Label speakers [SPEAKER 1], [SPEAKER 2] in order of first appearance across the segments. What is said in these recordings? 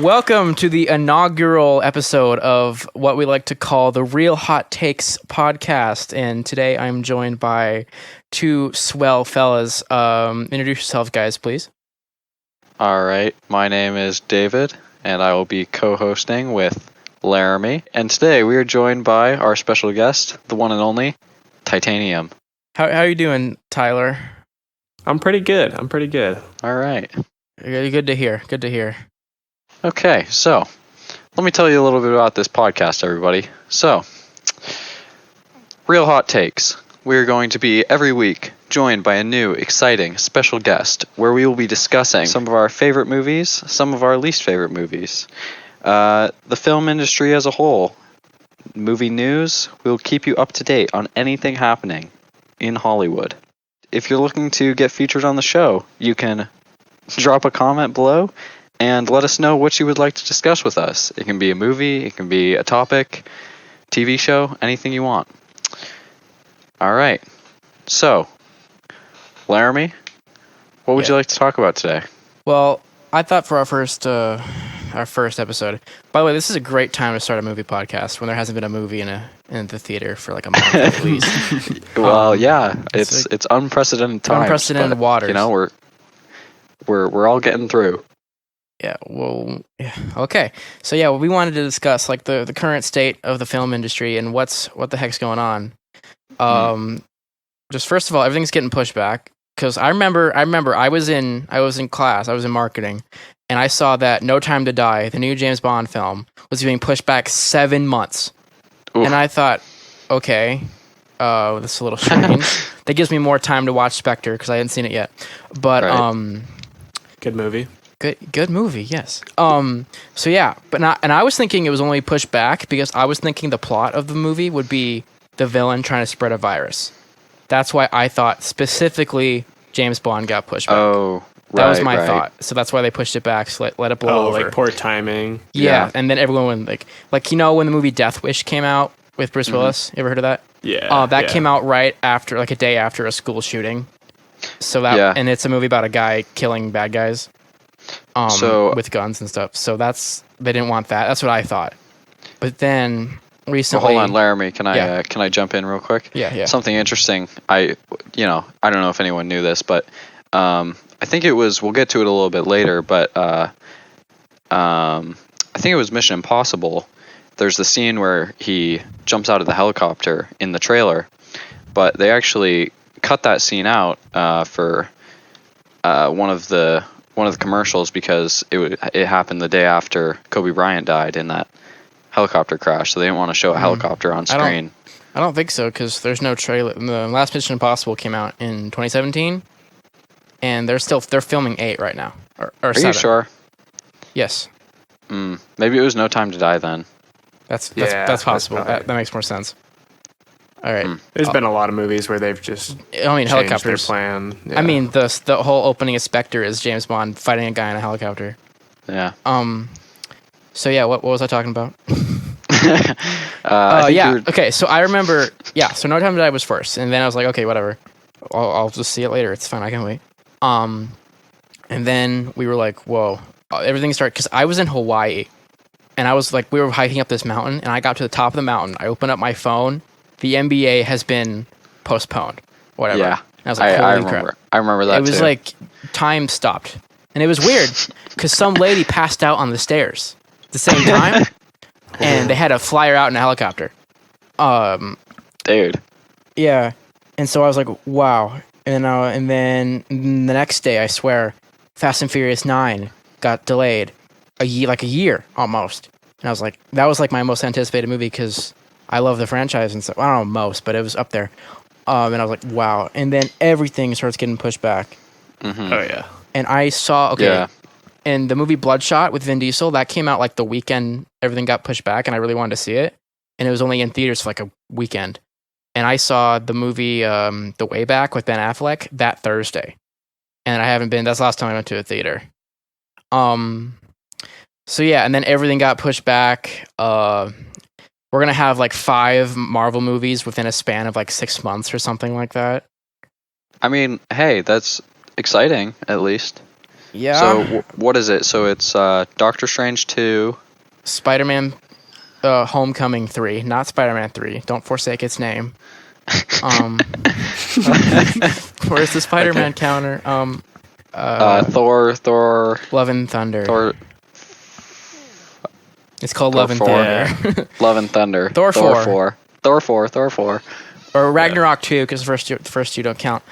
[SPEAKER 1] Welcome to the inaugural episode of what we like to call the Real Hot Takes podcast. And today I'm joined by two swell fellas. Introduce yourselves, guys, please.
[SPEAKER 2] All right. My name is David, and I will be co-hosting with Laramie. And today we are joined by our special guest, the one and only Tytanium.
[SPEAKER 1] How are you doing, Tyler?
[SPEAKER 3] I'm pretty good.
[SPEAKER 2] All right.
[SPEAKER 1] Good to hear.
[SPEAKER 2] Okay, so let me tell you a little bit about this podcast, everybody. So, Real Hot Takes. We're going to be every week joined by a new, exciting, special guest where we will be discussing some of our favorite movies, some of our least favorite movies, the film industry as a whole, movie news. We'll keep you up to date on anything happening in Hollywood. If you're looking to get featured on the show, you can drop a comment below and let us know what you would like to discuss with us. It can be a movie, it can be a topic, TV show, anything you want. All right. So, Laramie, what would you like to talk about today?
[SPEAKER 1] Well, I thought for our first episode. By the way, this is a great time to start a movie podcast when there hasn't been a movie in the theater for like a month at least.
[SPEAKER 2] Well, yeah, it's unprecedented times.
[SPEAKER 1] Unprecedented waters.
[SPEAKER 2] You know, we're all getting through.
[SPEAKER 1] Yeah, well, yeah. Okay. So yeah, we wanted to discuss like the current state of the film industry and what the heck's going on. Just first of all, everything's getting pushed back because I remember I was in class, I was in marketing, and I saw that No Time to Die, the new James Bond film, was being pushed back 7 months. Oof. And I thought, okay, that's a little strange. That gives me more time to watch Spectre because I hadn't seen it yet. But
[SPEAKER 3] right. Good movie.
[SPEAKER 1] Good movie, yes. So yeah, and I was thinking it was only pushed back because I was thinking the plot of the movie would be the villain trying to spread a virus. That's why I thought specifically James Bond got pushed back.
[SPEAKER 2] Oh, right.
[SPEAKER 1] That was my thought. So that's why they pushed it back. So let it blow over.
[SPEAKER 3] Like poor timing.
[SPEAKER 1] Yeah, and then everyone went like you know when the movie Death Wish came out with Bruce Willis. You ever heard of that?
[SPEAKER 3] Yeah.
[SPEAKER 1] That came out right after, like a day after a school shooting. So that and it's a movie about a guy killing bad guys. With guns and stuff. So they didn't want that. That's what I thought. But then recently,
[SPEAKER 2] well, hold on, Laramie. Can I jump in real quick?
[SPEAKER 1] Yeah.
[SPEAKER 2] Something interesting. I don't know if anyone knew this, but I think it was. We'll get to it a little bit later, but I think it was Mission Impossible. There's the scene where he jumps out of the helicopter in the trailer, but they actually cut that scene out for one of the commercials because it happened the day after Kobe Bryant died in that helicopter crash, so they didn't want to show a helicopter on screen.
[SPEAKER 1] I don't think so because there's no trailer. The last Mission Impossible came out in 2017, and they're filming 8 right now or 7.
[SPEAKER 2] Are you sure?
[SPEAKER 1] Yes.
[SPEAKER 2] Maybe it was No Time to Die then.
[SPEAKER 1] That's possible. That makes more sense. All right.
[SPEAKER 3] There's been a lot of movies where they've just
[SPEAKER 1] helicopters.
[SPEAKER 3] Their plan. Yeah.
[SPEAKER 1] I mean, the whole opening of Spectre is James Bond fighting a guy in a helicopter.
[SPEAKER 2] Yeah.
[SPEAKER 1] So yeah, what was I talking about? Okay. So I remember. Yeah. So No Time to Die was first, and then I was like, okay, whatever. I'll just see it later. It's fine. I can wait. And then we were like, whoa. Everything started because I was in Hawaii, and I was like, we were hiking up this mountain, and I got to the top of the mountain. I opened up my phone. The NBA has been postponed. Whatever.
[SPEAKER 2] Yeah.
[SPEAKER 1] And I was like, holy crap.
[SPEAKER 2] I remember that.
[SPEAKER 1] It was like time stopped, and it was weird because some lady passed out on the stairs at the same time, and they had to fly her out in a helicopter.
[SPEAKER 2] Dude.
[SPEAKER 1] Yeah, and so I was like, wow. And then the next day, I swear, Fast and Furious 9 got delayed a year almost, and I was like, that was like my most anticipated movie because I love the franchise and stuff. I don't know most, but it was up there. And I was like, wow. And then everything starts getting pushed back.
[SPEAKER 2] Mm-hmm.
[SPEAKER 3] Oh, yeah.
[SPEAKER 1] And I saw, and the movie Bloodshot with Vin Diesel, that came out like the weekend everything got pushed back, and I really wanted to see it. And it was only in theaters for like a weekend. And I saw the movie The Way Back with Ben Affleck that Thursday. And I haven't been, that's the last time I went to a theater. So yeah, and then everything got pushed back. We're going to have like 5 Marvel movies within a span of like 6 months or something like that.
[SPEAKER 2] I mean, hey, that's exciting, at least.
[SPEAKER 1] Yeah.
[SPEAKER 2] So what is it? So it's Doctor Strange 2.
[SPEAKER 1] Spider-Man Homecoming 3, not Spider-Man 3. Don't forsake its name. Where's the Spider-Man counter?
[SPEAKER 2] Thor.
[SPEAKER 1] Love and Thunder.
[SPEAKER 2] Thor.
[SPEAKER 1] It's called
[SPEAKER 2] Thor
[SPEAKER 1] Love and
[SPEAKER 2] 4.
[SPEAKER 1] Thunder.
[SPEAKER 2] Love and Thunder.
[SPEAKER 1] Thor 4.
[SPEAKER 2] Thor 4.
[SPEAKER 1] Or Ragnarok 2, because the first two don't count.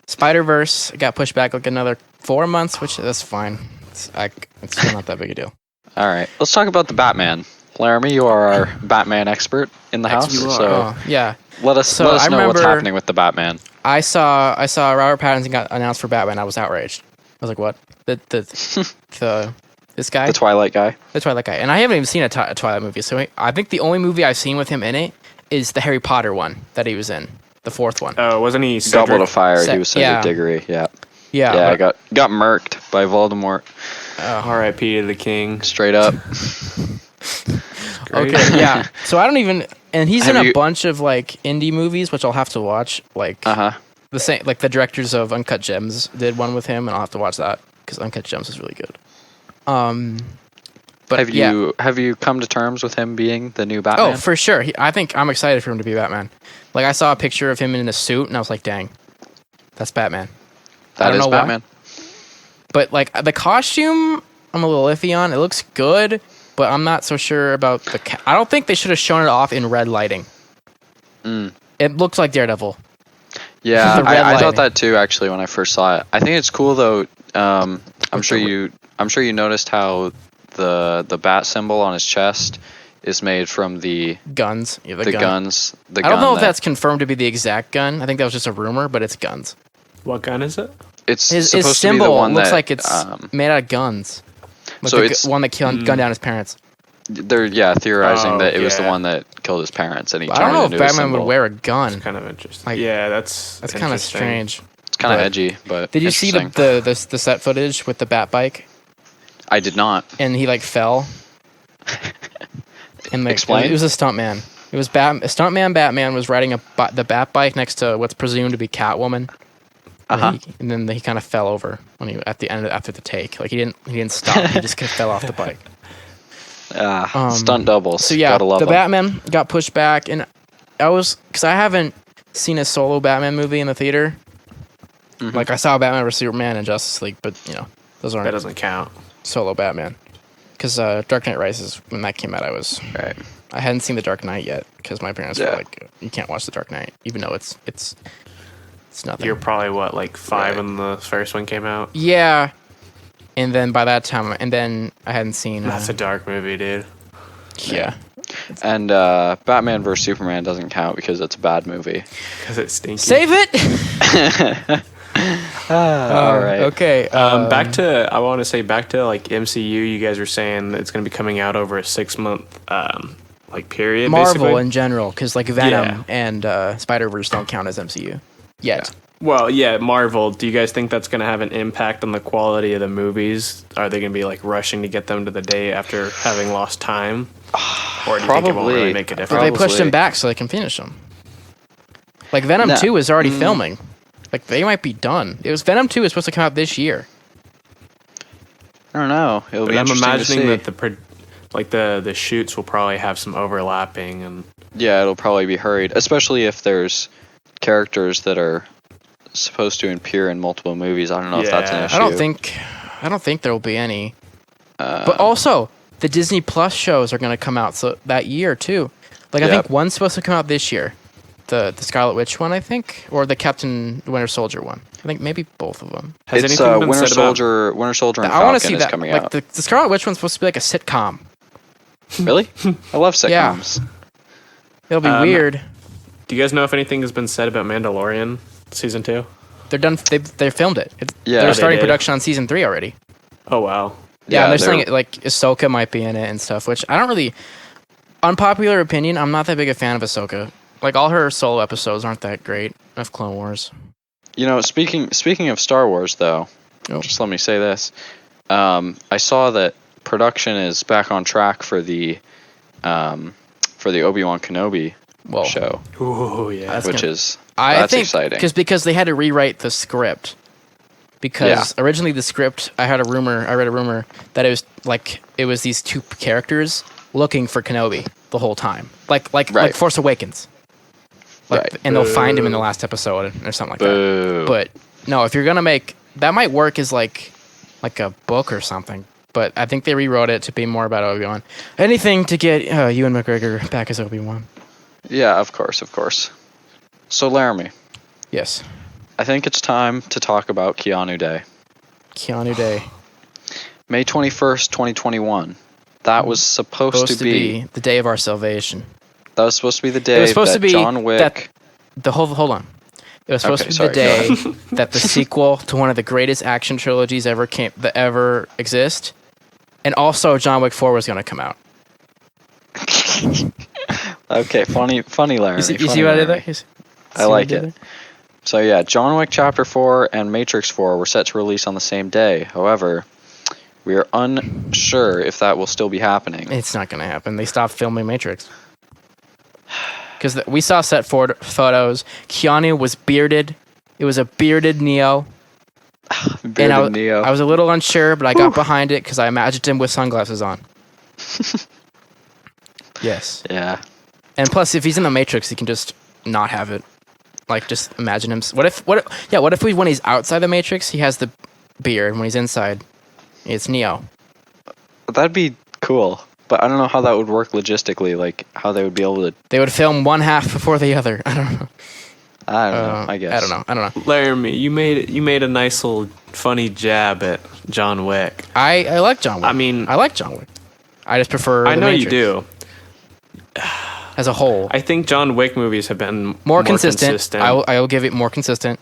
[SPEAKER 1] Spider-Verse got pushed back like another 4 months, which that's fine. It's still not that big a deal.
[SPEAKER 2] All right, let's talk about the Batman. Laramie, you are our Batman expert in the house,
[SPEAKER 3] You are.
[SPEAKER 2] so
[SPEAKER 1] Yeah.
[SPEAKER 2] let us
[SPEAKER 1] I
[SPEAKER 2] know what's
[SPEAKER 1] remember-
[SPEAKER 2] happening with the Batman.
[SPEAKER 1] I saw Robert Pattinson got announced for Batman. I was outraged. I was like, what? This guy?
[SPEAKER 2] The Twilight guy.
[SPEAKER 1] The Twilight guy. And I haven't even seen a Twilight movie, so I think the only movie I've seen with him in it is the Harry Potter one that he was in, the fourth one.
[SPEAKER 3] Oh, wasn't he
[SPEAKER 2] Goblet of Fire. He was
[SPEAKER 1] yeah.
[SPEAKER 2] Cedric Diggory. Yeah.
[SPEAKER 1] Yeah.
[SPEAKER 2] I got murked by Voldemort.
[SPEAKER 3] R.I.P. to the king.
[SPEAKER 2] Straight up.
[SPEAKER 3] Great.
[SPEAKER 1] Okay, yeah. So I don't even, and he's in
[SPEAKER 2] Have
[SPEAKER 1] a
[SPEAKER 2] you-
[SPEAKER 1] bunch of like indie movies, which I'll have to watch. Like
[SPEAKER 2] Uh-huh.
[SPEAKER 1] the same, like the directors of Uncut Gems did one with him, and I'll have to watch that because Uncut Gems is really good. But
[SPEAKER 2] Have you come to terms with him being the new Batman?
[SPEAKER 1] Oh, for sure. I think I'm excited for him to be Batman. Like I saw a picture of him in a suit, and I was like, dang, that's Batman. I
[SPEAKER 2] That
[SPEAKER 1] don't
[SPEAKER 2] is
[SPEAKER 1] know why.
[SPEAKER 2] Batman.
[SPEAKER 1] But like the costume, I'm a little iffy on. It looks good, but I'm not so sure about the. I don't think they should have shown it off in red lighting. It looks like Daredevil.
[SPEAKER 2] Yeah,
[SPEAKER 1] The red
[SPEAKER 2] I thought
[SPEAKER 1] lighting.
[SPEAKER 2] that too. Actually, when I first saw it, I think it's cool though. I'm sure you noticed how the bat symbol on his chest is made from the
[SPEAKER 1] Guns. Yeah,
[SPEAKER 2] the
[SPEAKER 1] gun.
[SPEAKER 2] guns. The
[SPEAKER 1] I don't
[SPEAKER 2] gun
[SPEAKER 1] know if
[SPEAKER 2] that-
[SPEAKER 1] that's confirmed to be the exact gun. I think that was just a rumor, but it's guns.
[SPEAKER 3] What gun is it?
[SPEAKER 2] It's
[SPEAKER 1] His
[SPEAKER 2] supposed to be the
[SPEAKER 1] symbol
[SPEAKER 2] one
[SPEAKER 1] looks
[SPEAKER 2] that,
[SPEAKER 1] like it's made out of guns. Like
[SPEAKER 2] so
[SPEAKER 1] the
[SPEAKER 2] it's-
[SPEAKER 1] one that gunned down his parents.
[SPEAKER 2] They're theorizing
[SPEAKER 3] Oh,
[SPEAKER 2] that it was the
[SPEAKER 3] yeah.
[SPEAKER 2] one that killed his parents, and he
[SPEAKER 1] I
[SPEAKER 2] turned
[SPEAKER 1] don't know
[SPEAKER 2] it
[SPEAKER 1] if
[SPEAKER 2] into a
[SPEAKER 1] Batman
[SPEAKER 2] symbol.
[SPEAKER 1] would wear a gun.
[SPEAKER 3] Kind of interesting.
[SPEAKER 1] Like,
[SPEAKER 3] Yeah, that's
[SPEAKER 1] That's kind of
[SPEAKER 3] interesting.
[SPEAKER 1] strange.
[SPEAKER 2] It's kind of
[SPEAKER 1] but-
[SPEAKER 2] edgy, but
[SPEAKER 1] Did you see
[SPEAKER 2] interesting.
[SPEAKER 1] the set footage with the bat bike
[SPEAKER 2] I did not.
[SPEAKER 1] and he like fell? And like,
[SPEAKER 2] Explain.
[SPEAKER 1] It was a stuntman. It was stuntman Batman was riding the bat bike next to what's presumed to be Catwoman.
[SPEAKER 2] Uh-huh.
[SPEAKER 1] And then he kind of fell over when he at the end after the take. Like he didn't stop. He just kind of fell off the bike.
[SPEAKER 2] Stunt doubles.
[SPEAKER 1] So yeah,
[SPEAKER 2] Gotta love
[SPEAKER 1] the
[SPEAKER 2] them.
[SPEAKER 1] Batman got pushed back, and because I haven't seen a solo Batman movie in the theater.
[SPEAKER 2] Mm-hmm.
[SPEAKER 1] Like I saw Batman vs Superman and Justice League, but those
[SPEAKER 3] That
[SPEAKER 1] aren't
[SPEAKER 3] doesn't count.
[SPEAKER 1] solo Batman. Because Dark Knight Rises, when that came out,
[SPEAKER 2] Right.
[SPEAKER 1] I hadn't seen The Dark Knight yet because my parents were
[SPEAKER 2] Yeah.
[SPEAKER 1] like, you can't watch The Dark Knight, even though it's nothing.
[SPEAKER 3] You're probably what, like 5
[SPEAKER 2] Right.
[SPEAKER 3] when the first one came out?
[SPEAKER 1] Yeah. And then by that time, I hadn't seen.
[SPEAKER 3] That's a dark movie, dude.
[SPEAKER 1] Yeah.
[SPEAKER 2] And Batman vs Superman doesn't count because it's a bad movie.
[SPEAKER 3] Because it's stinky.
[SPEAKER 1] Save it!
[SPEAKER 2] All right.
[SPEAKER 1] Okay.
[SPEAKER 3] Back to like MCU. You guys were saying that it's going to be coming out over a 6-month like period.
[SPEAKER 1] Marvel
[SPEAKER 3] basically.
[SPEAKER 1] in general, because like Venom
[SPEAKER 3] Yeah.
[SPEAKER 1] and Spider-Verse don't count as MCU yet.
[SPEAKER 3] Well, yeah, Marvel. Do you guys think that's going to have an impact on the quality of the movies? Are they going to be like rushing to get them to the day after having lost time? Or do you think it won't
[SPEAKER 2] Probably.
[SPEAKER 3] really make a
[SPEAKER 1] But
[SPEAKER 3] difference?
[SPEAKER 1] they pushed them
[SPEAKER 2] Probably.
[SPEAKER 1] back so they can finish them. Like Venom
[SPEAKER 2] No.
[SPEAKER 1] 2 is already filming. Like they might be done. Venom 2 is supposed to come out this year.
[SPEAKER 2] I don't know. It'll
[SPEAKER 3] But
[SPEAKER 2] be
[SPEAKER 3] I'm
[SPEAKER 2] interesting
[SPEAKER 3] imagining
[SPEAKER 2] to see.
[SPEAKER 3] that the shoots will probably have some overlapping and
[SPEAKER 2] Yeah, it'll probably be hurried, especially if there's characters that are supposed to appear in multiple movies. I don't know if that's an
[SPEAKER 3] Yeah.
[SPEAKER 2] issue.
[SPEAKER 1] I don't think there will be any. But also, the Disney Plus shows are going to come out that year too. Like I
[SPEAKER 2] Yep.
[SPEAKER 1] think one's supposed to come out this year, the Scarlet Witch one, I think, or the Captain Winter Soldier one. I think maybe both of them.
[SPEAKER 3] has
[SPEAKER 2] It's
[SPEAKER 3] anything been
[SPEAKER 2] Winter
[SPEAKER 3] said about-
[SPEAKER 2] Soldier. Winter Soldier and
[SPEAKER 1] I want to
[SPEAKER 2] Falcon
[SPEAKER 1] see
[SPEAKER 2] is
[SPEAKER 1] that.
[SPEAKER 2] coming
[SPEAKER 1] Like
[SPEAKER 2] out.
[SPEAKER 1] the Scarlet Witch one's supposed to be like a sitcom.
[SPEAKER 2] Really? I love
[SPEAKER 1] Yeah.
[SPEAKER 2] sitcoms.
[SPEAKER 1] It'll be weird.
[SPEAKER 3] Do you guys know if anything has been said about Mandalorian season 2?
[SPEAKER 1] They're done. They filmed it.
[SPEAKER 2] Yeah,
[SPEAKER 1] they're
[SPEAKER 2] they
[SPEAKER 1] starting
[SPEAKER 3] did.
[SPEAKER 1] production on season 3 already.
[SPEAKER 3] Oh wow.
[SPEAKER 1] Yeah, and they're
[SPEAKER 2] they're-
[SPEAKER 1] saying it, like Ahsoka might be in it and stuff, which I don't really. Unpopular opinion, I'm not that big a fan of Ahsoka. Like all her solo episodes aren't that great of Clone Wars.
[SPEAKER 2] You know, speaking of Star Wars, though,
[SPEAKER 1] Oh.
[SPEAKER 2] just let me say this: I saw that production is back on track for the Obi-Wan Kenobi
[SPEAKER 1] Well,
[SPEAKER 2] show,
[SPEAKER 3] Ooh yeah.
[SPEAKER 1] That's
[SPEAKER 2] which
[SPEAKER 1] gonna-
[SPEAKER 2] is
[SPEAKER 1] I
[SPEAKER 2] that's
[SPEAKER 1] think
[SPEAKER 2] exciting.
[SPEAKER 1] because they had to rewrite the script because originally the script, I read a rumor that it was these two characters looking for Kenobi the whole time, like Force Awakens, and they'll find him in the last episode or something like that. But no, if you're gonna make that, might work as like a book or something. But I think they rewrote it to be more about Obi-Wan. Anything to get Ewan McGregor back as Obi-Wan.
[SPEAKER 2] Yeah, of course. So, Laramie.
[SPEAKER 1] Yes.
[SPEAKER 2] I think it's time to talk about Keanu Day.
[SPEAKER 1] Keanu Day.
[SPEAKER 2] May 21st, 2021. That was supposed to be
[SPEAKER 1] the day of our salvation.
[SPEAKER 2] That was supposed to be the day that John Wick...
[SPEAKER 1] Hold on. It was supposed to be the day that the sequel to one of the greatest action trilogies ever exist, and also John Wick 4 was going to come out.
[SPEAKER 2] Okay, funny, Laramie.
[SPEAKER 1] You see what I did there?
[SPEAKER 2] I like it. So yeah, John Wick Chapter 4 and Matrix 4 were set to release on the same day. However, we are unsure if that will still be happening.
[SPEAKER 1] It's not going to happen. They stopped filming Matrix. Because we saw set photos. Keanu was bearded. It was a bearded Neo.
[SPEAKER 2] Neo.
[SPEAKER 1] I was a little unsure, but I got behind it because I imagined him with sunglasses on. Yes.
[SPEAKER 2] Yeah.
[SPEAKER 1] And plus, if he's in the Matrix, he can just not have it. Like, just imagine him. What if when he's outside the Matrix, he has the beard, and when he's inside, it's Neo.
[SPEAKER 2] That'd be cool, but I don't know how that would work logistically. Like, how they would be able to.
[SPEAKER 1] They would film one half before the other. I don't know.
[SPEAKER 2] I don't know. I guess.
[SPEAKER 1] I don't know.
[SPEAKER 3] Laramie, you made a nice little funny jab at John Wick.
[SPEAKER 1] I like John Wick.
[SPEAKER 3] I mean,
[SPEAKER 1] I like John Wick. I just prefer.
[SPEAKER 3] I know
[SPEAKER 1] Matrix.
[SPEAKER 3] you do.
[SPEAKER 1] As a whole,
[SPEAKER 3] I think John Wick movies have been
[SPEAKER 1] more consistent. I will give it more consistent.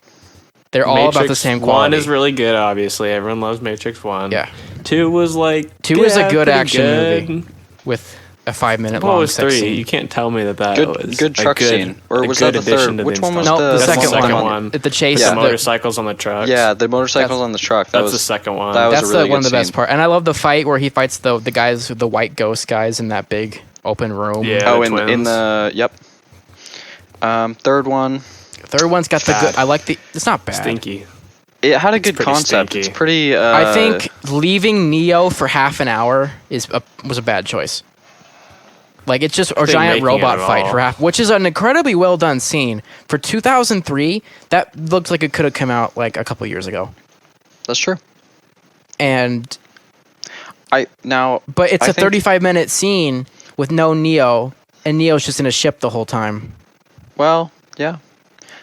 [SPEAKER 1] They're all about the same quality.
[SPEAKER 3] 1 is really good, obviously. Everyone loves Matrix 1.
[SPEAKER 1] Yeah.
[SPEAKER 3] 2 was like...
[SPEAKER 1] 2 is a good action movie with a 5-minute long sex
[SPEAKER 3] 3?
[SPEAKER 1] scene.
[SPEAKER 3] You can't tell me that was
[SPEAKER 2] good truck scene. Or was that the third? Which one was
[SPEAKER 1] the second
[SPEAKER 3] one?
[SPEAKER 1] The chase.
[SPEAKER 3] The motorcycles on the truck.
[SPEAKER 2] Yeah, the motorcycles on the truck.
[SPEAKER 3] That's the second one.
[SPEAKER 2] That was a really
[SPEAKER 1] one of the
[SPEAKER 2] good
[SPEAKER 1] best
[SPEAKER 2] scene.
[SPEAKER 1] part. And I love the fight where he fights the guys, the white ghost guys in that big open room.
[SPEAKER 3] Yeah,
[SPEAKER 2] in the... Yep. Third one.
[SPEAKER 1] Third one's got the good... I like the... It's not bad.
[SPEAKER 3] Stinky.
[SPEAKER 2] It had a good concept.
[SPEAKER 3] Stinky.
[SPEAKER 2] It's pretty...
[SPEAKER 1] I think leaving Neo for half an hour was a bad choice. Like, it's just a giant robot fight for half... Which is an incredibly well done scene. For 2003, that looks like it could have come out, like, a couple years ago.
[SPEAKER 2] That's true.
[SPEAKER 1] And...
[SPEAKER 2] But
[SPEAKER 1] it's a 35-minute scene with no Neo, and Neo's just in a ship the whole time.
[SPEAKER 2] Well, yeah.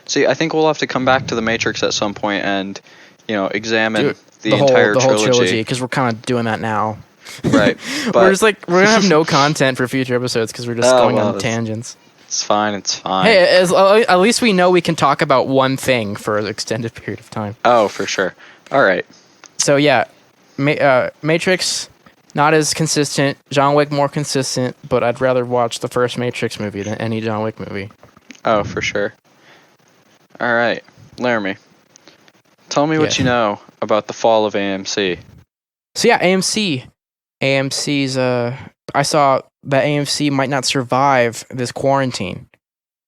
[SPEAKER 2] See, I think we'll have to come back to the Matrix at some point and, examine the entire trilogy.
[SPEAKER 1] Because we're kind of doing that now.
[SPEAKER 2] Right. But
[SPEAKER 1] we're gonna have no content for future episodes because we're just going on tangents.
[SPEAKER 2] It's fine.
[SPEAKER 1] Hey, at least we know we can talk about one thing for an extended period of time.
[SPEAKER 2] Oh, for sure. All right.
[SPEAKER 1] So yeah, Matrix. Not as consistent. John Wick more consistent, but I'd rather watch the first Matrix movie than any John Wick movie.
[SPEAKER 2] Oh, for sure. All right. Laramie, tell me what you know about the fall of AMC.
[SPEAKER 1] So yeah, AMC. AMC's, I saw that AMC might not survive this quarantine,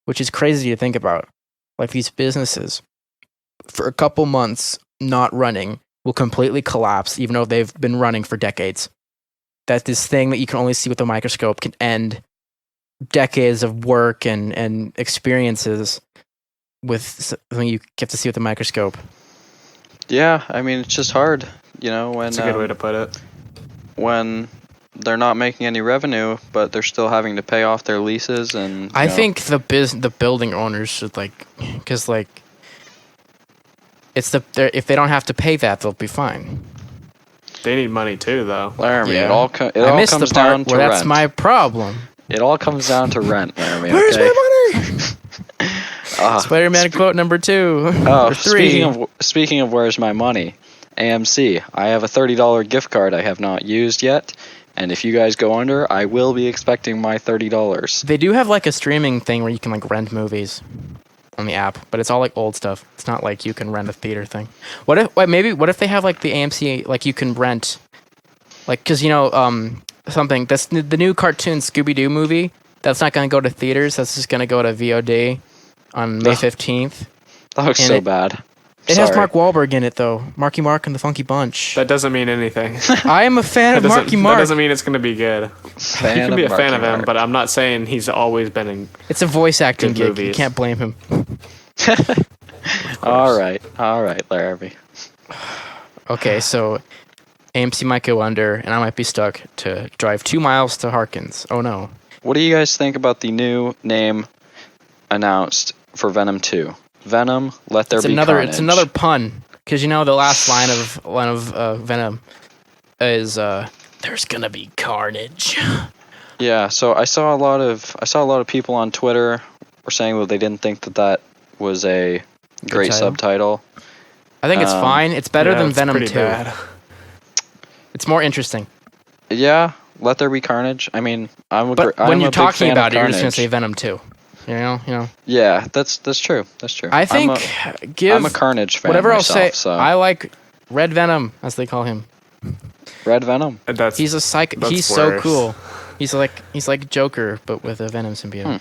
[SPEAKER 1] which is crazy to think about. Like, these businesses, for a couple months not running, will completely collapse, even though they've been running for decades. That this thing that you can only see with a microscope can end decades of work and experiences with something you get to see with a microscope.
[SPEAKER 2] Yeah, I mean, it's just hard, when...
[SPEAKER 3] That's a good way to put it.
[SPEAKER 2] When they're not making any revenue, but they're still having to pay off their leases and...
[SPEAKER 1] I think the building owners should, because, it's if they don't have to pay that, they'll be fine.
[SPEAKER 3] They need money too, though.
[SPEAKER 2] Laramie,
[SPEAKER 1] Yeah.
[SPEAKER 2] it all comes down to rent.
[SPEAKER 1] That's my problem.
[SPEAKER 2] It all comes down to rent, Laramie.
[SPEAKER 1] Where's
[SPEAKER 2] my
[SPEAKER 1] money? Spider-Man quote number 2.
[SPEAKER 2] Oh,
[SPEAKER 1] or 3.
[SPEAKER 2] speaking of where's my money, AMC. I have a $30 gift card I have not used yet, and if you guys go under, I will be expecting my $30.
[SPEAKER 1] They do have a streaming thing where you can rent movies on the app, but it's all old stuff. It's not like you can rent a theater thing. What if they have the AMC you can rent, because something that's the new cartoon Scooby-Doo movie that's not going to go to theaters. That's just going to go to VOD on May 15th.
[SPEAKER 2] That looks so bad.
[SPEAKER 1] It has
[SPEAKER 2] Sorry.
[SPEAKER 1] Mark Wahlberg in it, though. Marky Mark and the Funky Bunch.
[SPEAKER 3] That doesn't mean anything.
[SPEAKER 1] I am a fan of Marky Mark.
[SPEAKER 3] That doesn't mean it's going to be good. You can be a fan of him, but I'm not saying he's always been in.
[SPEAKER 1] It's a voice acting
[SPEAKER 3] Good
[SPEAKER 1] gig.
[SPEAKER 3] movies.
[SPEAKER 1] You can't blame him.
[SPEAKER 2] All right, Laramie.
[SPEAKER 1] Okay, so AMC might go under, and I might be stuck to drive 2 miles to Harkins. Oh no.
[SPEAKER 2] What do you guys think about the new name announced for Venom 2? Venom, Let There Be Carnage.
[SPEAKER 1] It's another pun, because you know the last line of Venom is "There's gonna be carnage."
[SPEAKER 2] Yeah, so I saw a lot of people on Twitter were saying that they didn't think that was a great
[SPEAKER 1] title.
[SPEAKER 2] subtitle.
[SPEAKER 1] I think it's fine. It's better than
[SPEAKER 3] it's
[SPEAKER 1] Venom
[SPEAKER 3] pretty
[SPEAKER 1] 2.
[SPEAKER 3] bad.
[SPEAKER 1] It's more interesting.
[SPEAKER 2] Yeah, Let There Be Carnage. I mean, I'm
[SPEAKER 1] But
[SPEAKER 2] a
[SPEAKER 1] when you're
[SPEAKER 2] big
[SPEAKER 1] talking
[SPEAKER 2] fan
[SPEAKER 1] about
[SPEAKER 2] of
[SPEAKER 1] it, you're just gonna
[SPEAKER 2] Carnage.
[SPEAKER 1] say Venom 2. You know.
[SPEAKER 2] Yeah, that's true. That's true.
[SPEAKER 1] I think
[SPEAKER 2] I'm a Carnage fan
[SPEAKER 1] whatever
[SPEAKER 2] myself,
[SPEAKER 1] I'll say.
[SPEAKER 2] so
[SPEAKER 1] I like Red Venom, as they call him.
[SPEAKER 2] Red Venom.
[SPEAKER 1] He's a psych.
[SPEAKER 3] That's
[SPEAKER 1] He's so
[SPEAKER 3] worse.
[SPEAKER 1] cool. He's like Joker, but with a Venom symbiote.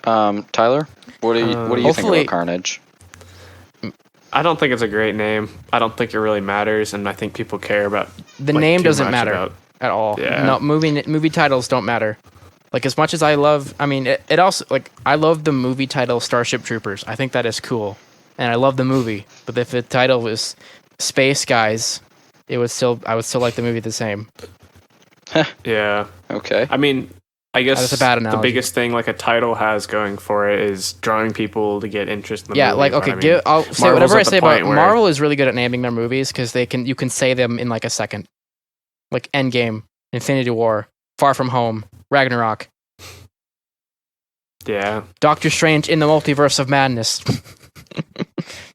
[SPEAKER 2] Tyler, what do you think
[SPEAKER 1] Hopefully-
[SPEAKER 2] about Carnage?
[SPEAKER 3] I don't think it's a great name. I don't think it really matters, and I think people care about
[SPEAKER 1] The
[SPEAKER 3] like,
[SPEAKER 1] name
[SPEAKER 3] too
[SPEAKER 1] doesn't
[SPEAKER 3] much
[SPEAKER 1] matter
[SPEAKER 3] about-
[SPEAKER 1] at all.
[SPEAKER 3] Yeah.
[SPEAKER 1] No, movie titles don't matter. Like, as much as I love, I mean, it also, like, I love the movie title Starship Troopers. I think that is cool, and I love the movie. But if the title was Space Guys, I would still like the movie the same.
[SPEAKER 3] Yeah.
[SPEAKER 2] Okay.
[SPEAKER 3] I mean, I guess
[SPEAKER 1] That's a bad
[SPEAKER 3] the
[SPEAKER 1] analogy.
[SPEAKER 3] biggest thing like a title has going for it is drawing people to get interest in the
[SPEAKER 1] Yeah,
[SPEAKER 3] movie.
[SPEAKER 1] like,
[SPEAKER 3] but
[SPEAKER 1] okay,
[SPEAKER 3] I mean,
[SPEAKER 1] I'll say
[SPEAKER 3] Marvel's
[SPEAKER 1] whatever I
[SPEAKER 3] at the
[SPEAKER 1] say about
[SPEAKER 3] point where-
[SPEAKER 1] Marvel is really good at naming their movies because you can say them in like a second, like Endgame, Infinity War, Far From Home, Ragnarok,
[SPEAKER 3] Yeah,
[SPEAKER 1] Doctor Strange in the Multiverse of Madness.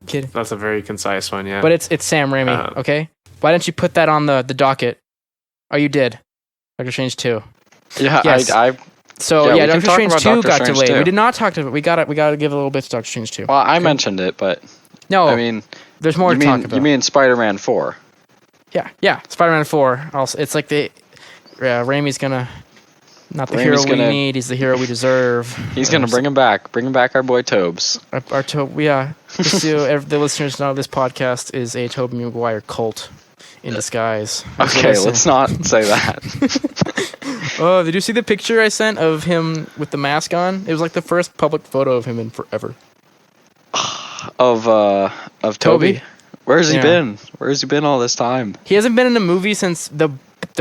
[SPEAKER 1] Kid,
[SPEAKER 3] that's a very concise one. Yeah,
[SPEAKER 1] but it's Sam Raimi. Okay, why didn't you put that on the docket? Oh, you did. Doctor Strange 2.
[SPEAKER 2] Yeah,
[SPEAKER 1] Yes.
[SPEAKER 2] Yeah,
[SPEAKER 1] So
[SPEAKER 2] we can
[SPEAKER 1] Doctor
[SPEAKER 2] talk
[SPEAKER 1] Strange
[SPEAKER 2] about
[SPEAKER 1] 2
[SPEAKER 2] Doctor
[SPEAKER 1] got
[SPEAKER 2] Strange
[SPEAKER 1] delayed.
[SPEAKER 2] 2.
[SPEAKER 1] We did not talk to. We gotta give a little bit to Doctor Strange 2.
[SPEAKER 2] Well, I mentioned it, but
[SPEAKER 1] No,
[SPEAKER 2] I mean,
[SPEAKER 1] there's more
[SPEAKER 2] you
[SPEAKER 1] to talk
[SPEAKER 2] mean
[SPEAKER 1] about.
[SPEAKER 2] you mean Spider-Man 4?
[SPEAKER 1] Yeah. Spider-Man 4. Also, it's like Raimi's gonna not the hero
[SPEAKER 2] Raimi's
[SPEAKER 1] we
[SPEAKER 2] gonna-
[SPEAKER 1] need. He's the hero we deserve.
[SPEAKER 2] He's gonna bring him back our boy Tobes.
[SPEAKER 1] Just so the listeners know, this podcast is a Tobey Maguire cult in disguise. That's what I
[SPEAKER 2] Okay,
[SPEAKER 1] say.
[SPEAKER 2] let's not say that.
[SPEAKER 1] Oh, did you see the picture I sent of him with the mask on? It was like the first public photo of him in forever.
[SPEAKER 2] of Toby.
[SPEAKER 1] Toby?
[SPEAKER 2] Where has he
[SPEAKER 1] Yeah.
[SPEAKER 2] been? Where has he been all this time?
[SPEAKER 1] He hasn't been in a movie since the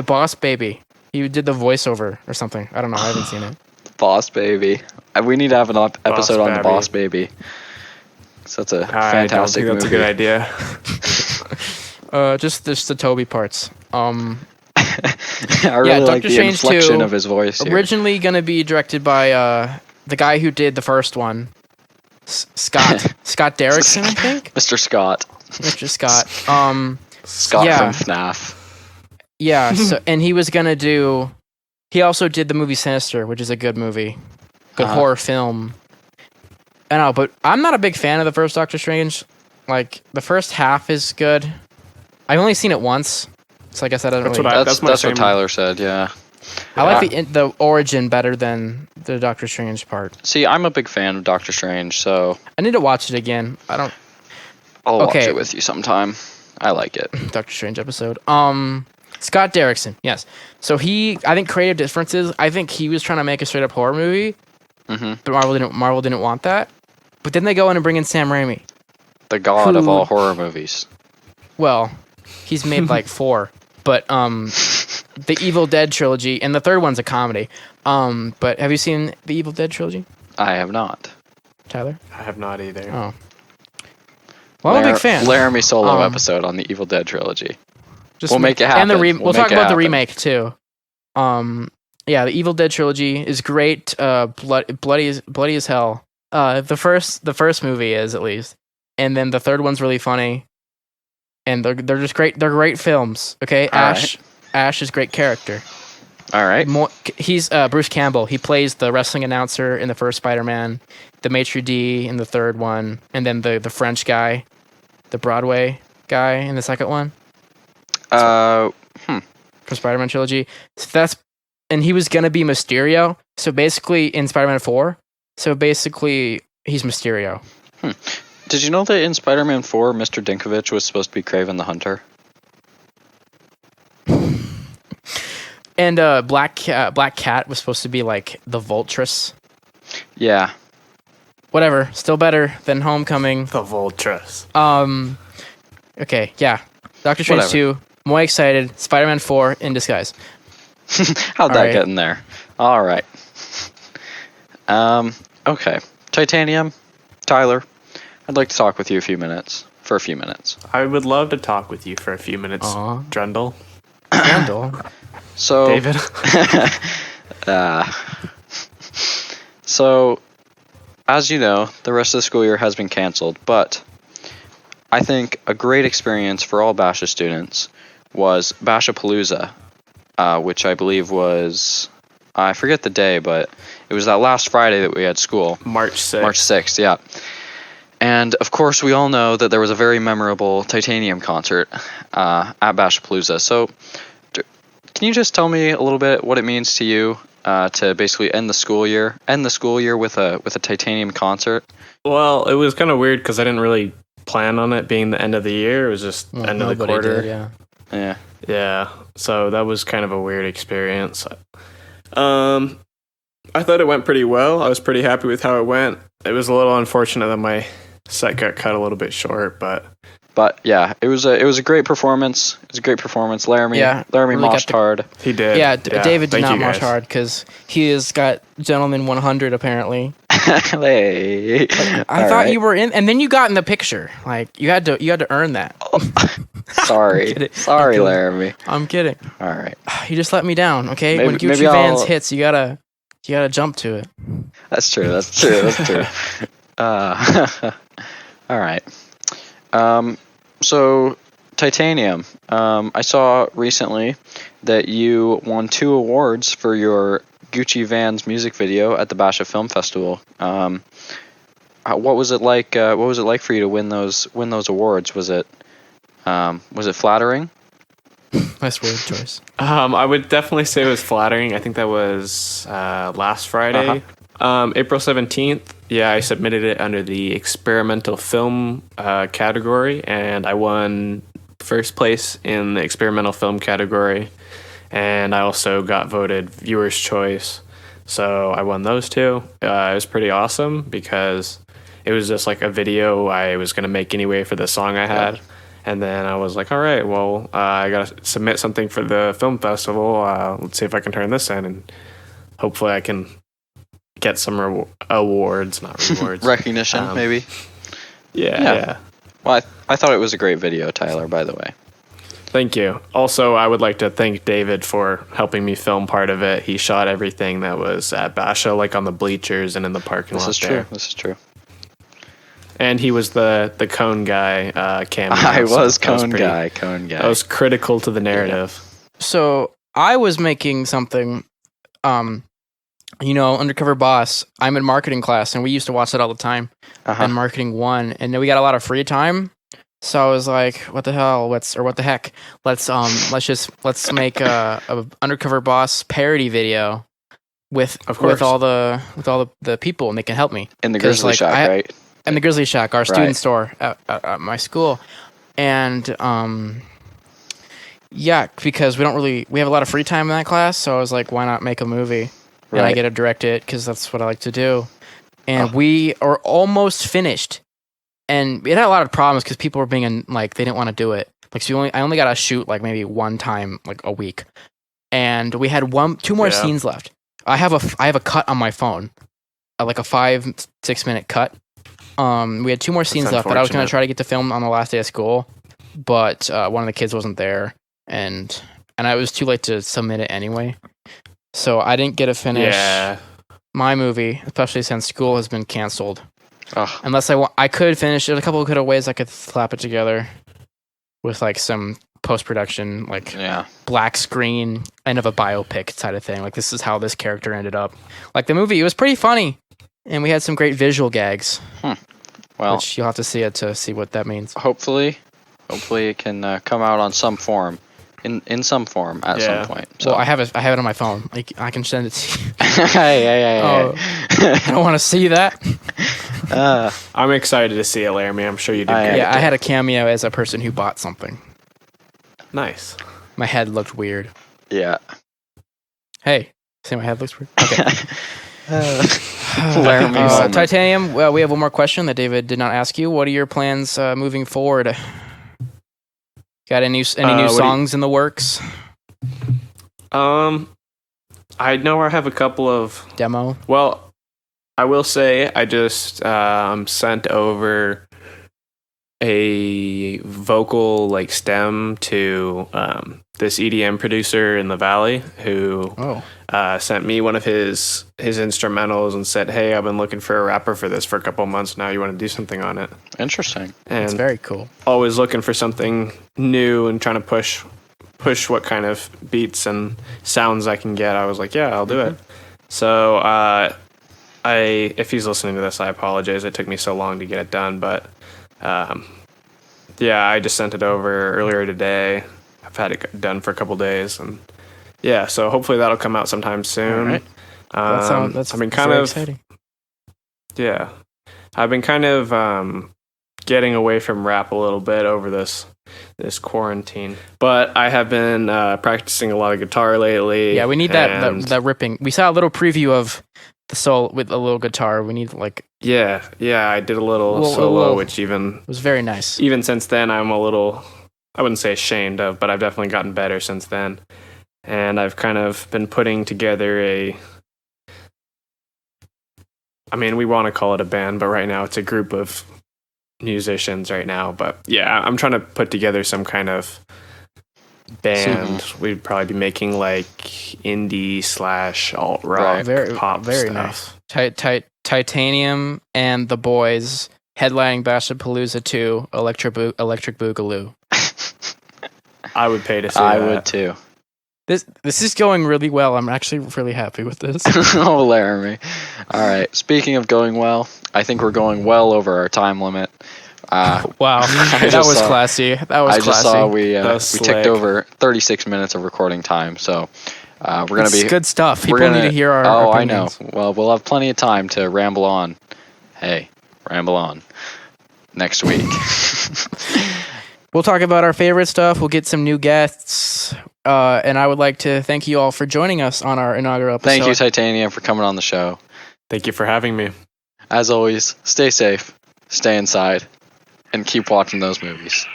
[SPEAKER 1] Boss Baby. He did the voiceover or something. I don't know. I haven't seen it.
[SPEAKER 2] Boss Baby. We need to have an episode on the
[SPEAKER 3] Baby.
[SPEAKER 2] Boss Baby. So that's a
[SPEAKER 3] I don't
[SPEAKER 2] fantastic
[SPEAKER 3] think that's
[SPEAKER 2] movie.
[SPEAKER 3] a good idea.
[SPEAKER 1] Just the Toby parts.
[SPEAKER 2] I really like
[SPEAKER 1] Doctor
[SPEAKER 2] the
[SPEAKER 1] Strange
[SPEAKER 2] inflection
[SPEAKER 1] 2,
[SPEAKER 2] of his voice here.
[SPEAKER 1] Originally gonna be directed by the guy who did the first one, Scott Derrickson, I think.
[SPEAKER 2] Mr. Scott.
[SPEAKER 1] Mr. Scott.
[SPEAKER 2] Scott
[SPEAKER 1] Yeah.
[SPEAKER 2] from FNAF.
[SPEAKER 1] Yeah. So, and he was gonna do. He also did the movie Sinister, which is a good movie, good horror film. I know, but I'm not a big fan of the first Doctor Strange. Like, the first half is good. I've only seen it once, so I guess that doesn't
[SPEAKER 3] That's
[SPEAKER 1] really.
[SPEAKER 3] what
[SPEAKER 2] That's
[SPEAKER 3] my
[SPEAKER 2] what
[SPEAKER 3] same-
[SPEAKER 2] Tyler said, yeah.
[SPEAKER 1] I like the origin better than the Doctor Strange part.
[SPEAKER 2] See, I'm a big fan of Doctor Strange, so
[SPEAKER 1] I need to watch it again. I don't.
[SPEAKER 2] I'll watch
[SPEAKER 1] Okay.
[SPEAKER 2] it with you sometime. I like it.
[SPEAKER 1] Doctor Strange episode. Scott Derrickson, yes. So I think creative differences. I think he was trying to make a straight up horror movie, but Marvel didn't want that. But then they go in and bring in Sam Raimi.
[SPEAKER 2] The god of
[SPEAKER 1] Who-
[SPEAKER 2] all horror movies.
[SPEAKER 1] Well, he's made like 4, but the Evil Dead trilogy, and the third one's a comedy. But have you seen the Evil Dead trilogy,
[SPEAKER 2] I have not.
[SPEAKER 1] Tyler?
[SPEAKER 3] I have not either.
[SPEAKER 1] Oh. Well, I'm a big fan.
[SPEAKER 2] Laramie solo
[SPEAKER 1] Um,
[SPEAKER 2] episode on the Evil Dead trilogy.
[SPEAKER 1] Just
[SPEAKER 2] We'll make it
[SPEAKER 1] And
[SPEAKER 2] happen.
[SPEAKER 1] we'll
[SPEAKER 2] We'll
[SPEAKER 1] talk
[SPEAKER 2] make it
[SPEAKER 1] about the
[SPEAKER 2] happen.
[SPEAKER 1] remake too. Yeah, the Evil Dead trilogy is great. Bloody as hell. The first movie is, at least, and then the third one's really funny. And they're just great. They're great films. Okay,
[SPEAKER 2] All
[SPEAKER 1] Ash is a great character.
[SPEAKER 2] All right.
[SPEAKER 1] He's Bruce Campbell. He plays the wrestling announcer in the first Spider-Man, the maitre d' in the third one, and then the French guy, the Broadway guy in the second one. For Spider-Man trilogy. So and he was gonna be Mysterio. So basically in Spider-Man 4. So basically he's Mysterio.
[SPEAKER 2] Did you know that in Spider-Man 4, Mr. Dinklage was supposed to be Kraven the Hunter?
[SPEAKER 1] And Black Cat was supposed to be like the Vultress.
[SPEAKER 2] Yeah.
[SPEAKER 1] Whatever. Still better than Homecoming.
[SPEAKER 3] The Voltress.
[SPEAKER 1] Okay, yeah. Doctor Strange
[SPEAKER 2] Whatever.
[SPEAKER 1] 2. More excited. Spider-Man 4 in disguise.
[SPEAKER 2] How'd that
[SPEAKER 1] Alright.
[SPEAKER 2] get in there? All right. Okay. Titanium. Tyler, I'd like to talk with you for a few minutes.
[SPEAKER 3] I would love to talk with you for a few minutes,
[SPEAKER 1] Aw.
[SPEAKER 3] Drundle.
[SPEAKER 1] Randall.
[SPEAKER 2] So,
[SPEAKER 3] David.
[SPEAKER 2] So, as you know, the rest of the school year has been canceled, but I think a great experience for all Basha students was Bashapalooza, which I believe was, I forget the day, but it was that last Friday that we had school.
[SPEAKER 3] March 6th.
[SPEAKER 2] March 6th, yeah. And of course, we all know that there was a very memorable Tytanium concert at Bashapalooza. So, can you just tell me a little bit what it means to you to basically end the school year with a Tytanium concert?
[SPEAKER 3] Well, it was kind of weird because I didn't really plan on it being the end of the year. It was just end of the
[SPEAKER 1] Nobody
[SPEAKER 3] quarter.
[SPEAKER 1] did, yeah.
[SPEAKER 2] Yeah.
[SPEAKER 3] Yeah, so that was kind of a weird experience. I thought it went pretty well. I was pretty happy with how it went. It was a little unfortunate that my set got cut a little bit short, but
[SPEAKER 2] yeah, it was a great performance. It was a great performance. Laramie
[SPEAKER 1] really
[SPEAKER 2] moshed hard.
[SPEAKER 3] he did.
[SPEAKER 1] Yeah, David did
[SPEAKER 3] Thank
[SPEAKER 1] not
[SPEAKER 3] you,
[SPEAKER 1] mosh
[SPEAKER 3] guys.
[SPEAKER 1] hard because he has got Gentleman 100 apparently.
[SPEAKER 2] Hey.
[SPEAKER 1] I thought you were in, and then you got in the picture. Like you had to earn that.
[SPEAKER 2] Sorry.
[SPEAKER 1] kidding.
[SPEAKER 2] Sorry,
[SPEAKER 1] I'm kidding.
[SPEAKER 2] Laramie.
[SPEAKER 1] I'm kidding.
[SPEAKER 2] All right.
[SPEAKER 1] You just let me down, okay?
[SPEAKER 2] Maybe-
[SPEAKER 1] When Gucci
[SPEAKER 2] maybe
[SPEAKER 1] Vans
[SPEAKER 2] I'll-
[SPEAKER 1] hits, you gotta jump to it.
[SPEAKER 2] That's true. That's true. All right. So Titanium. I saw recently that you won 2 awards for your Gucci Vans music video at the Basha Film Festival. What was it like? What was it like for you to win those awards? Was it flattering?
[SPEAKER 1] Nice word choice.
[SPEAKER 3] I would definitely say it was flattering. I think that was last Friday, April 17th. Yeah, I submitted it under the experimental film category, and I won first place in the experimental film category, and I also got voted viewer's choice. So I won those 2. It was pretty awesome because it was just like a video I was going to make anyway for the song I had.
[SPEAKER 2] Yeah.
[SPEAKER 3] And then I was like, all right, well, I got to submit something for the film festival. Let's see if I can turn this in, and hopefully I can get some awards, not rewards.
[SPEAKER 2] Recognition, maybe.
[SPEAKER 3] Yeah.
[SPEAKER 2] Well, I thought it was a great video, Tyler. By the way.
[SPEAKER 3] Thank you. Also, I would like to thank David for helping me film part of it. He shot everything that was at Basha, like on the bleachers and in the parking lot there.
[SPEAKER 2] This is true.
[SPEAKER 3] And he was the cone guy cameo.
[SPEAKER 2] I
[SPEAKER 3] so
[SPEAKER 2] was
[SPEAKER 3] that was
[SPEAKER 2] cone
[SPEAKER 3] pretty-
[SPEAKER 2] guy.
[SPEAKER 3] That was critical to the narrative.
[SPEAKER 1] So I was making something, Undercover Boss. I'm in marketing class, and we used to watch it all the time. And Marketing 1, and then we got a lot of free time. So I was like, "What the hell? What the heck? Let's make a Undercover Boss parody video with all the people, and they can help me
[SPEAKER 2] In the
[SPEAKER 1] 'Cause,
[SPEAKER 2] Grizzly
[SPEAKER 1] like,
[SPEAKER 2] Shack, right?
[SPEAKER 1] in the Grizzly Shack, our
[SPEAKER 2] Right.
[SPEAKER 1] student store at my school, and because we have a lot of free time in that class, so I was like, why not make a movie? And I
[SPEAKER 2] Right.
[SPEAKER 1] get to direct it because that's what I like to do. And we are almost finished. And it had a lot of problems because people were being they didn't want to do it. Like, so I only got to shoot like maybe one time like a week, and we had 2 more scenes left. I have a cut on my phone, like a 5-6 minute cut. We had 2 more scenes left, but I was gonna
[SPEAKER 3] unfortunate.
[SPEAKER 1] try to get to film on the last day of school, but one of the kids wasn't there, and it was too late to submit it anyway. So I didn't get to finish my movie, especially since school has been canceled.
[SPEAKER 2] Oh,
[SPEAKER 1] Unless I could finish it. A couple of ways I could slap it together with like some post-production, like
[SPEAKER 2] yeah.
[SPEAKER 1] black screen, end of a biopic side of thing. Like, this is how this character ended up. Like, the movie, it was pretty funny, and we had some great visual gags,
[SPEAKER 2] Well,
[SPEAKER 1] which you'll have to see it to see what that means.
[SPEAKER 2] hopefully it can come out on some form, in some form at some point. So
[SPEAKER 1] Well, I have it on my phone. Like, I can send it to you.
[SPEAKER 2] hey.
[SPEAKER 1] Oh, I don't want to see that.
[SPEAKER 3] I'm excited to see it, Laramie. I'm sure you did. great.
[SPEAKER 1] Yeah, I had a cameo as a person who bought something.
[SPEAKER 3] Nice.
[SPEAKER 1] My head looked weird.
[SPEAKER 2] Yeah.
[SPEAKER 1] Hey, see my head looks weird? Okay.
[SPEAKER 2] Laramie moment.
[SPEAKER 1] Titanium, well, we have one more question that David did not ask you. What are your plans moving forward? Got any new songs in the works?
[SPEAKER 3] I know I have a couple of
[SPEAKER 1] Demo?
[SPEAKER 3] Well, I will say I just sent over a vocal like stem to this EDM producer in the Valley who sent me one of his instrumentals and said, "Hey, I've been looking for a rapper for this for a couple months now. You want to do something on it?"
[SPEAKER 2] Interesting.
[SPEAKER 3] And
[SPEAKER 1] It's very cool.
[SPEAKER 3] always looking for something new and trying to push what kind of beats and sounds I can get. I was like, yeah, I'll do it. So if he's listening to this, I apologize. It took me so long to get it done, but yeah, I just sent it over earlier today. I've had it done for a couple days, and yeah, so hopefully that'll come out sometime soon.
[SPEAKER 1] All right. That's
[SPEAKER 3] I've been kind
[SPEAKER 1] very
[SPEAKER 3] of
[SPEAKER 1] exciting.
[SPEAKER 3] Yeah, I've been kind of getting away from rap a little bit over this quarantine, but I have been practicing a lot of guitar lately.
[SPEAKER 1] Yeah, we need that ripping. We saw a little preview of the soul with a little guitar. We need
[SPEAKER 3] yeah, I did a little solo, which even
[SPEAKER 1] it was very nice.
[SPEAKER 3] Even since then, I'm a little, I wouldn't say ashamed of, but I've definitely gotten better since then. And I've kind of been putting together we want to call it a band, but right now it's a group of musicians right now. But yeah, I'm trying to put together some kind of band. We'd probably be making like indie / alt rock, pop
[SPEAKER 1] very
[SPEAKER 3] stuff.
[SPEAKER 1] Nice. Tytanium and the Boys headlining Bashapalooza 2 Electric Boogaloo.
[SPEAKER 3] I would pay to see
[SPEAKER 2] I
[SPEAKER 3] that.
[SPEAKER 2] would too.
[SPEAKER 1] This is going really well. I'm actually really happy with this.
[SPEAKER 2] Oh, Laramie. All right. Speaking of going well, I think we're going well over our time limit.
[SPEAKER 1] Wow, that was classy.
[SPEAKER 2] I just saw we
[SPEAKER 3] slick.
[SPEAKER 2] ticked over 36 minutes of recording time, so we're gonna
[SPEAKER 1] It's
[SPEAKER 2] be
[SPEAKER 1] good stuff. People need to hear our opinions.
[SPEAKER 2] I know. Well, we'll have plenty of time to ramble on. Hey, ramble on next week.
[SPEAKER 1] We'll talk about our favorite stuff. We'll get some new guests. And I would like to thank you all for joining us on our inaugural episode.
[SPEAKER 2] Thank you, Tytanium, for coming on the show.
[SPEAKER 3] Thank you for having me.
[SPEAKER 2] As always, stay safe, stay inside, and keep watching those movies.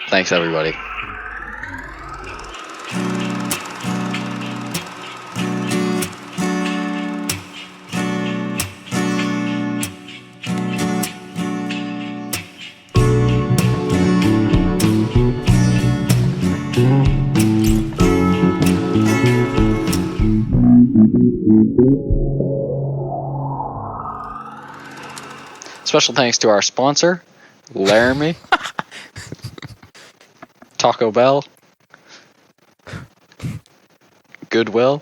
[SPEAKER 2] Thanks, everybody. Special thanks to our sponsor, Laramie, Taco Bell, Goodwill,